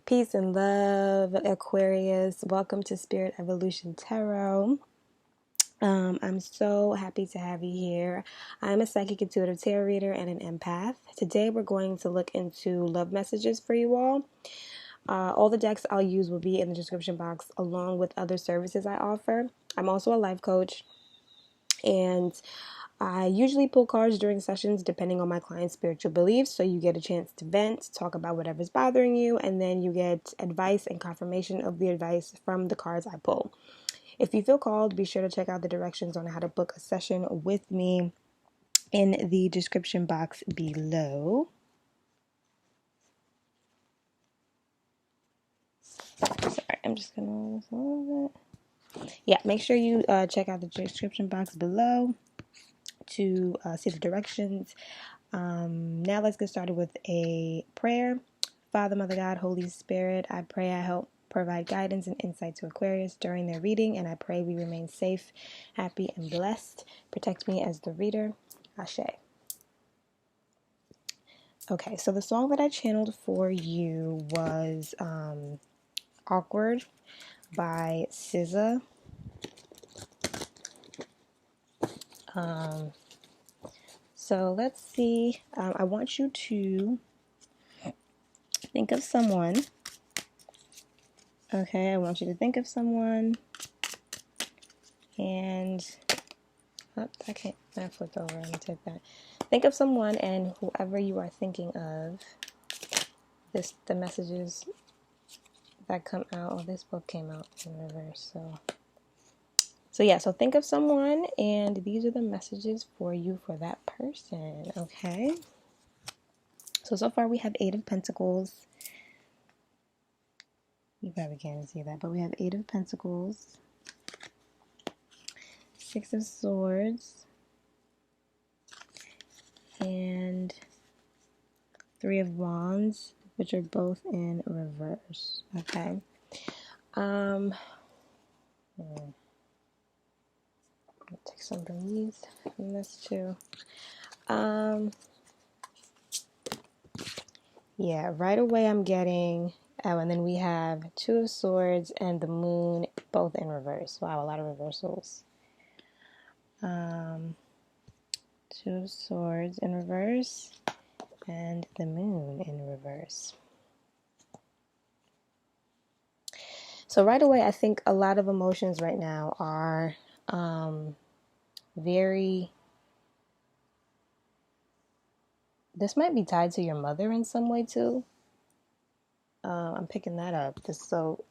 Peace and love, Aquarius. Welcome to Spirit Evolution Tarot. I'm so happy to have you here. I'm a psychic intuitive tarot reader and an empath. Today we're going to look into love messages for you all. All the decks I'll use will be in the description box along with other services I offer. I'm also a life coach, and I usually pull cards during sessions depending on my client's spiritual beliefs, so you get a chance to vent, talk about whatever's bothering you, and then you get advice and confirmation of the advice from the cards I pull. If you feel called, be sure to check out the directions on how to book a session with me in the description box below. Sorry, I'm just gonna roll this a little bit. Yeah, make sure you check out the description box below to see the directions. Now let's get started with a prayer. Father, Mother God, Holy Spirit, I pray I help provide guidance and insight to Aquarius during their reading, and I pray we remain safe, happy, and blessed. Protect me as the reader. Ashe. Okay, so the song that I channeled for you was Awkward by SZA. So let's see. I want you to think of someone. Okay, I want you to think of someone. And I flipped over. Let me take that. Think of someone, and whoever you are thinking of, the messages that come out. Oh, this book came out in reverse. So think of someone, and these are the messages for you for that person. Okay. So far we have 8 of Pentacles. You probably can't see that, but we have 8 of Pentacles, 6 of Swords, and 3 of Wands, which are both in reverse. Okay. Take some from these, from this too. Yeah, right away I'm getting, and then we have 2 of Swords and the Moon, both in reverse. Wow, a lot of reversals. 2 of Swords in reverse and the Moon in reverse. So right away, I think a lot of emotions right now are this might be tied to your mother in some way too. I'm picking that up. So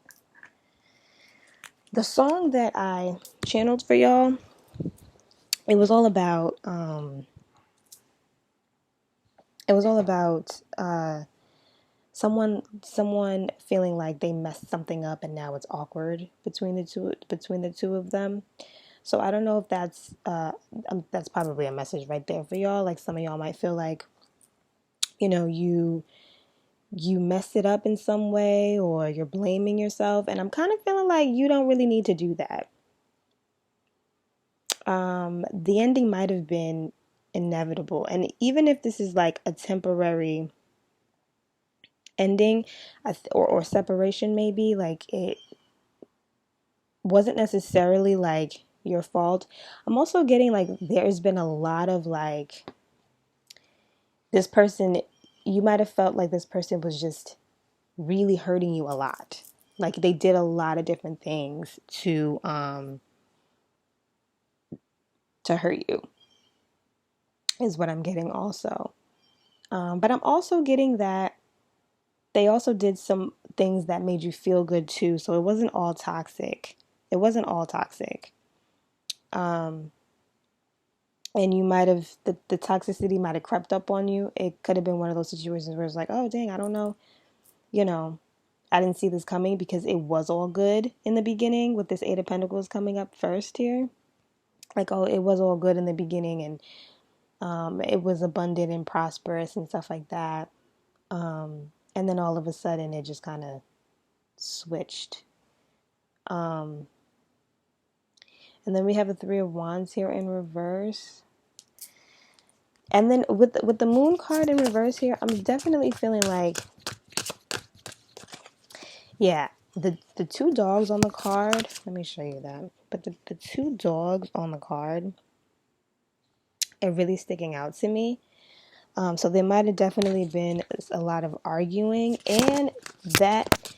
the song that I channeled for y'all, it was all about someone feeling like they messed something up and now it's awkward between the two of them. So I don't know if that's probably a message right there for y'all. Like, some of y'all might feel like, you messed it up in some way, or you're blaming yourself, and I'm kind of feeling like you don't really need to do that. The ending might have been inevitable, and even if this is like a temporary ending, or separation, maybe, like, it wasn't necessarily like your fault. I'm also getting like there's been a lot of like this person, you might have felt like this person was just really hurting you a lot. Like, they did a lot of different things to hurt you, is what I'm getting also. But I'm also getting that they also did some things that made you feel good too. So it wasn't all toxic. And you might have, the toxicity might have crept up on you. It could have been one of those situations where it's like, oh, dang, I don't know. I didn't see this coming, because it was all good in the beginning with this 8 of Pentacles coming up first here. Like, oh, it was all good in the beginning, and it was abundant and prosperous and stuff like that. And then all of a sudden it just kind of switched. And then we have a 3 of Wands here in reverse. And then with the Moon card in reverse here, I'm definitely feeling like Yeah, the two dogs on the card, let me show you that. But the two dogs on the card are really sticking out to me. So there might have definitely been a lot of arguing, and that,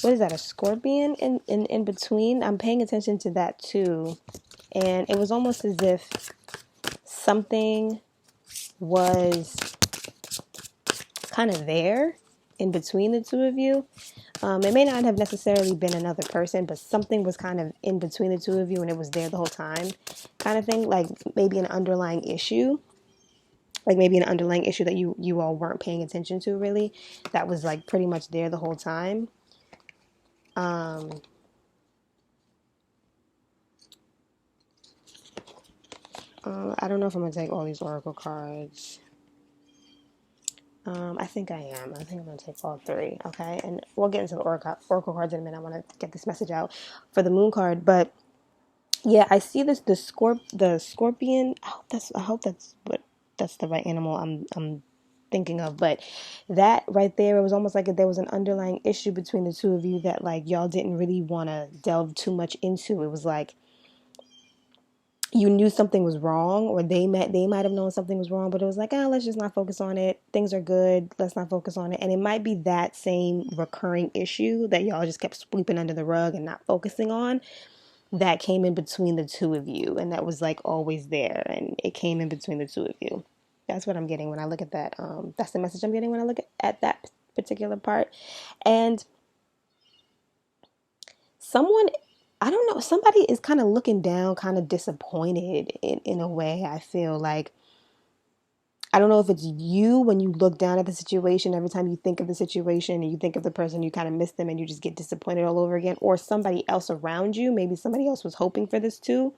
what is that, a scorpion in between? I'm paying attention to that too. And it was almost as if something was kind of there in between the two of you. It may not have necessarily been another person, but something was kind of in between the two of you and it was there the whole time, kind of thing. Like maybe an underlying issue. Like maybe an underlying issue that you all weren't paying attention to really. That was like pretty much there the whole time. I don't know if I'm gonna take all these oracle cards. I think I am. I think I'm going to take all three. Okay. And we'll get into the oracle cards in a minute. I want to get this message out for the moon card. But yeah, I see this, the scorpion. I hope that's the right animal I'm thinking of. But that right there, it was almost like there was an underlying issue between the two of you that like y'all didn't really want to delve too much into. It was like, you knew something was wrong, or they might have known something was wrong, but it was like, let's just not focus on it. Things are good. Let's not focus on it. And it might be that same recurring issue that y'all just kept sweeping under the rug and not focusing on, that came in between the two of you, and that was like always there, and it came in between the two of you. That's what I'm getting when I look at that. That's the message I'm getting when I look at that particular part. And someone, I don't know, somebody is kind of looking down, kind of disappointed in a way. I feel like, I don't know if it's you when you look down at the situation, every time you think of the situation and you think of the person, you kind of miss them and you just get disappointed all over again, or somebody else around you, maybe somebody else was hoping for this too.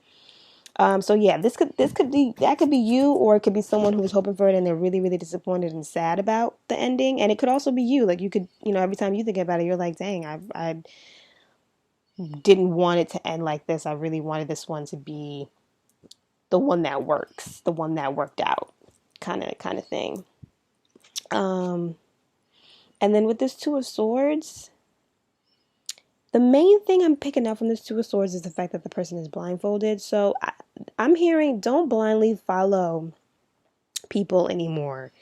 So yeah, that could be you, or it could be someone who was hoping for it and they're really, really disappointed and sad about the ending. And it could also be you, like you could, every time you think about it, you're like, dang, I didn't want it to end like this. I really wanted this one to be the one that works, the one that worked out, kind of thing. Um, and then with this Two of Swords, the main thing I'm picking up from this Two of Swords is the fact that the person is blindfolded. So I'm hearing, don't blindly follow people anymore.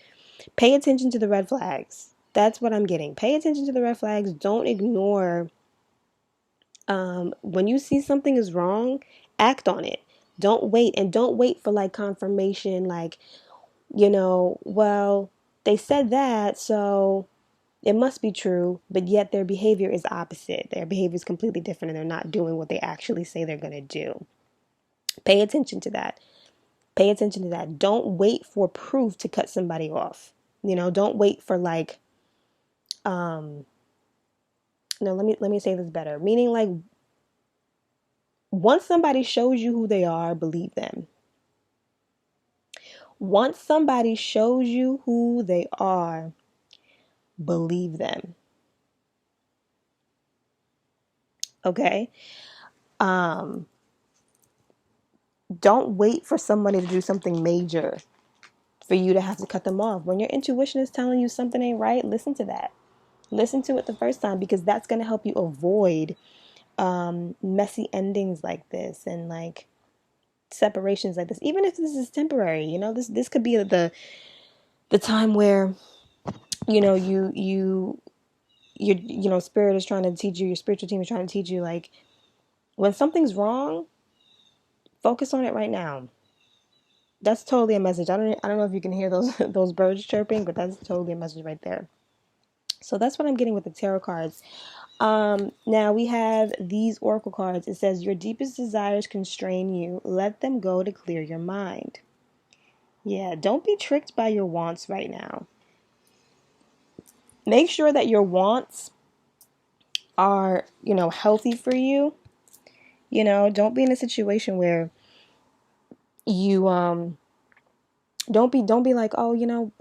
Pay attention to the red flags. That's what I'm getting. Pay attention to the red flags. Don't ignore. When you see something is wrong, act on it. Don't wait, and don't wait for like confirmation, like, well, they said that, so it must be true, but yet their behavior is opposite. Their behavior is completely different and they're not doing what they actually say they're going to do. Pay attention to that. Pay attention to that. Don't wait for proof to cut somebody off. Don't wait for like, no, let me say this better. Meaning like, once somebody shows you who they are, believe them. Once somebody shows you who they are, believe them. Okay? Um, don't wait for somebody to do something major for you to have to cut them off. When your intuition is telling you something ain't right, listen to that. Listen to it the first time, because that's going to help you avoid messy endings like this, and like separations like this. Even if this is temporary, this could be the time where spirit is trying to teach you, your spiritual team is trying to teach you, like, when something's wrong, focus on it right now. That's totally a message. I don't know if you can hear those those birds chirping, but that's totally a message right there. So that's what I'm getting with the tarot cards. Now we have these oracle cards. It says, your deepest desires constrain you. Let them go to clear your mind. Yeah, don't be tricked by your wants right now. Make sure that your wants are, healthy for you. Don't be in a situation where you don't be like, oh,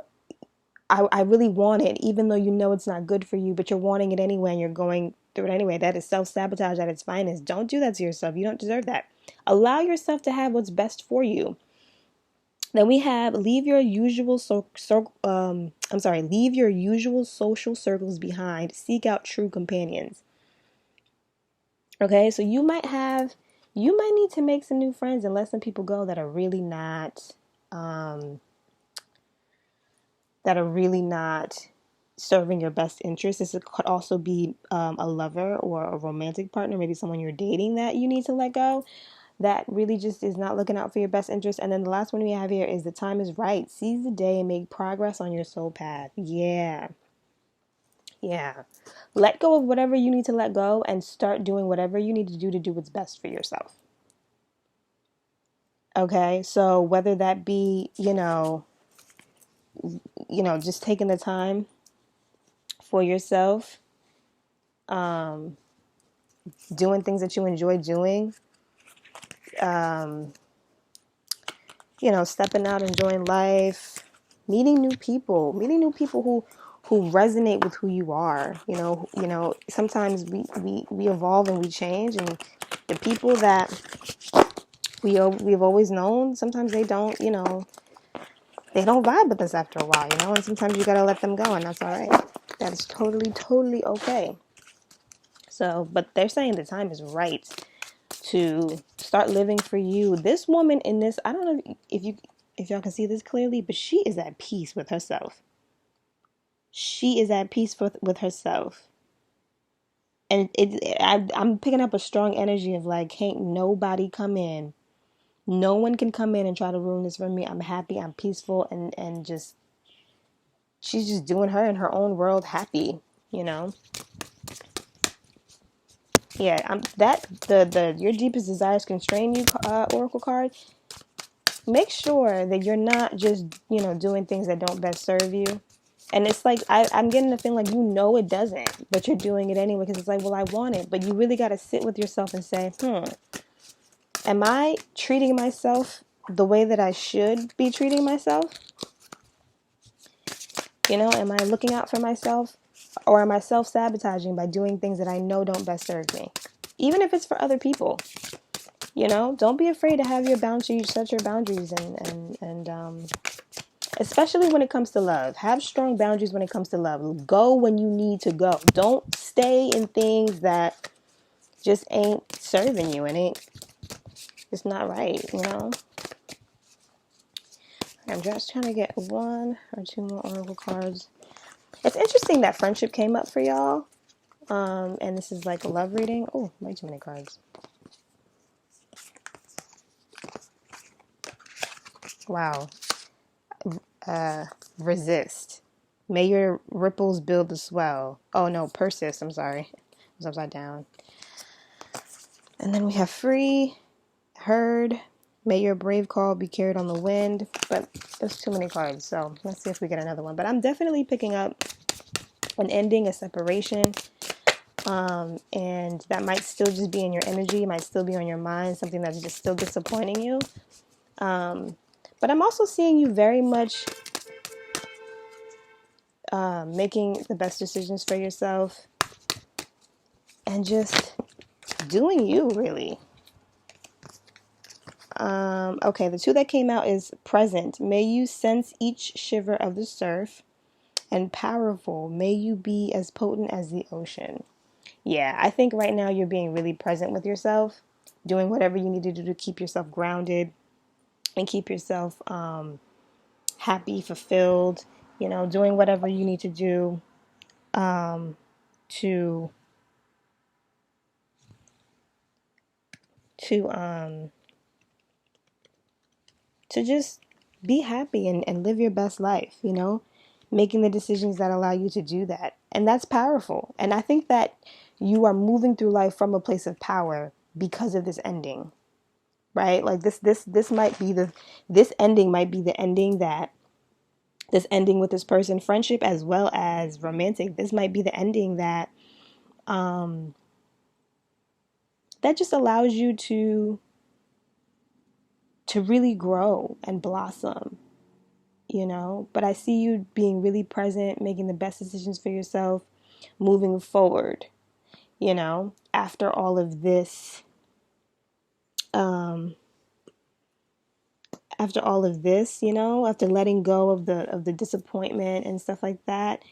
I really want it, even though it's not good for you, but you're wanting it anyway and you're going through it anyway. That is self-sabotage at its finest. Don't do that to yourself. You don't deserve that. Allow yourself to have what's best for you. Then we have leave your usual leave your usual social circles behind. Seek out true companions. Okay, so you might need to make some new friends and let some people go that are really not um, serving your best interest. This could also be a lover or a romantic partner, maybe someone you're dating that you need to let go, that really just is not looking out for your best interest. And then the last one we have here is the time is right. Seize the day and make progress on your soul path. Yeah. Yeah. Let go of whatever you need to let go and start doing whatever you need to do what's best for yourself. Okay? So whether that be, just taking the time for yourself, doing things that you enjoy doing, stepping out, enjoying life, meeting new people who resonate with who you are. Sometimes we evolve and we change, and the people that we've always known, sometimes they don't vibe with us after a while, and sometimes you gotta let them go, and that's all right. That's totally okay. So, but they're saying the time is right to start living for you. This woman in this, I don't know if y'all can see this clearly, but she is at peace with herself. She is at peace with herself. And I'm picking up a strong energy of like, can't nobody come in. No one can come in and try to ruin this for me. I'm happy, I'm peaceful, and just, she's just doing her in her own world happy, you know? Yeah, the your deepest desires constrain you, Oracle card. Make sure that you're not just, doing things that don't best serve you. And it's like, I'm getting the feeling like, it doesn't, but you're doing it anyway because it's like, well, I want it. But you really got to sit with yourself and say, am I treating myself the way that I should be treating myself? Am I looking out for myself? Or am I self-sabotaging by doing things that I know don't best serve me? Even if it's for other people. Don't be afraid to have your boundaries, set your boundaries, and especially when it comes to love. Have strong boundaries when it comes to love. Go when you need to go. Don't stay in things that just ain't serving you and it's not right. I'm just trying to get one or two more oracle cards. It's interesting that friendship came up for y'all. And this is like a love reading. Oh, way too many cards. Wow. Resist. May your ripples build the swell. Oh no, persist. I'm sorry. It was upside down. And then we have free, heard. May your brave call be carried on the wind. But there's too many cards, so let's see if we get another one. But I'm definitely picking up an ending, a separation. And that might still just be in your energy, might still be on your mind, something that's just still disappointing you. But I'm also seeing you very much making the best decisions for yourself and just doing you, really. Okay, the two that came out is present. May you sense each shiver of the surf, and powerful. May you be as potent as the ocean. Yeah, I think right now you're being really present with yourself, doing whatever you need to do to keep yourself grounded and keep yourself happy, fulfilled, doing whatever you need to do to to um to just be happy and live your best life, making the decisions that allow you to do that. And that's powerful. And I think that you are moving through life from a place of power because of this ending, right? Like this might be this ending might be the ending that this ending with this person, friendship as well as romantic. This might be the ending that just allows you to really grow and blossom, But I see you being really present, making the best decisions for yourself, moving forward, after all of this, after all of this, after letting go of the disappointment and stuff like that,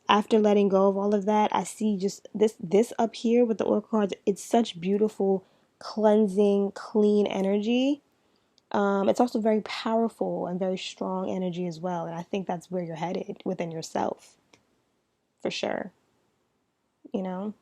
after letting go of all of that, I see just this up here with the oracle cards. It's such beautiful, cleansing, clean energy. It's also very powerful and very strong energy as well. And I think that's where you're headed within yourself, for sure. You know?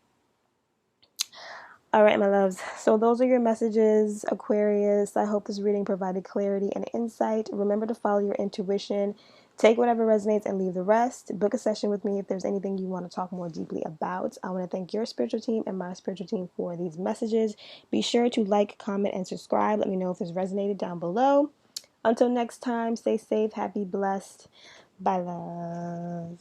All right, my loves. So those are your messages, Aquarius. I hope this reading provided clarity and insight. Remember to follow your intuition. Take whatever resonates and leave the rest. Book a session with me if there's anything you want to talk more deeply about. I want to thank your spiritual team and my spiritual team for these messages. Be sure to like, comment, and subscribe. Let me know if this resonated down below. Until next time, stay safe, happy, blessed. Bye, love.